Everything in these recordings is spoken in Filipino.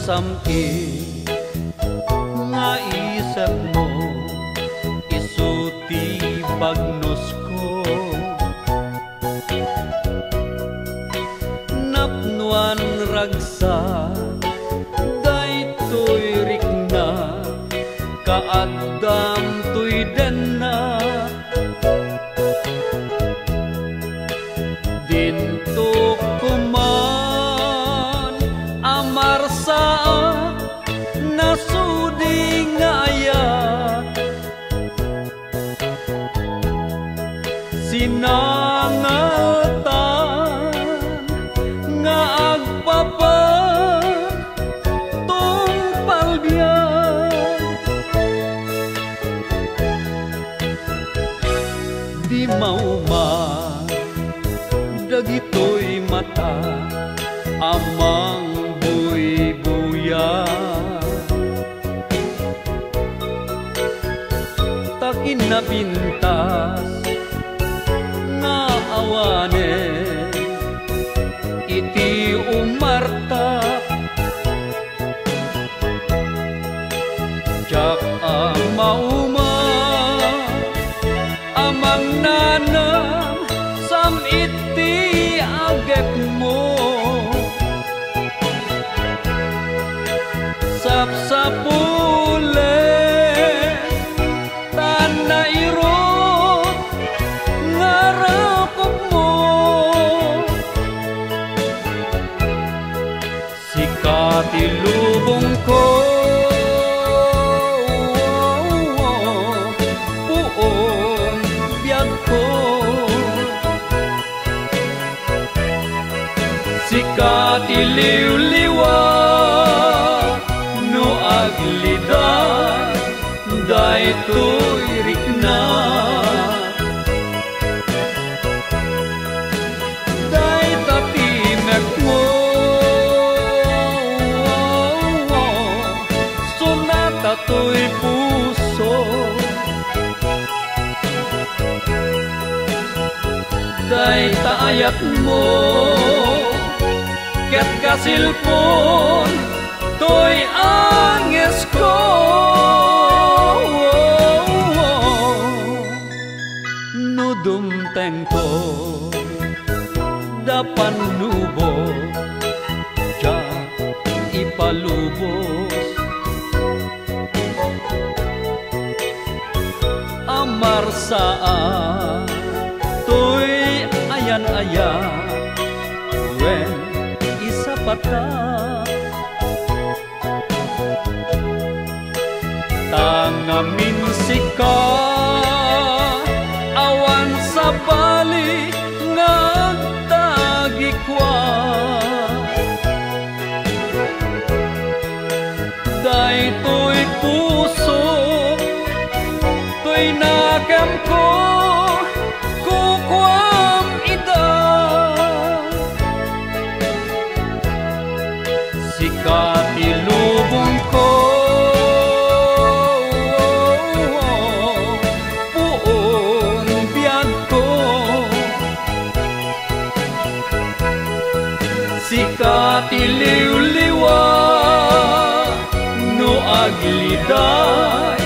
samit nga isip mo isuti bagnos ko napnuan ragsa daytoy rikna kaadam tuy denna dinto kuman amarsa nasudi ngaya sinangaltan nga agpapan tungpal biyan di mauman dagitoy mata amang buy-buya takin na pintas nga awane iti umarta jak mauma amang nanam sam iti agek mo sapsapule tanairot ngarakop mo sikati lubong ko puong biyag ko sikati liw-liwa no aglidan daytoy rikna day tatimek mo sunata to'y puso day taayat mo ket kasilpon to'y anges ko no dumteng ko dapan nubo ja ipalubos amar saan to'y ayan-ayan wen isapata tangamin sika awan sa bali ngagtagikwa daytoy puso to'y nakam ko kukwam ida sikati lubong ko sikati liw-liwa no agliday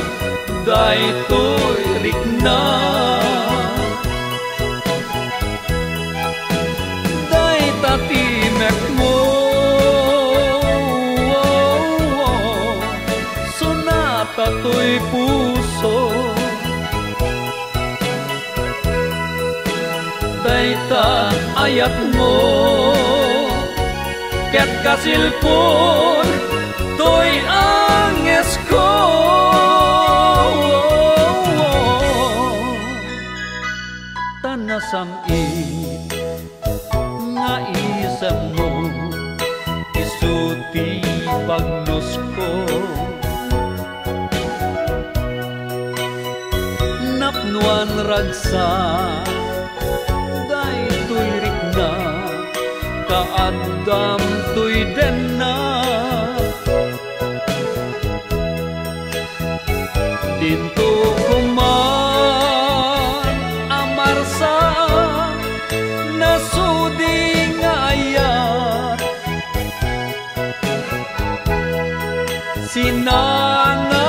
daytoy rikna day tatimek mo sunata to'y puso day taayat mo ket kasilpon to'y anges ko tanasamit nga isip mo isuti bagnos ko napnuan ragsa daytoy rikna kaadam tuy denna dinto kuman amarsa nasudi ngayat nga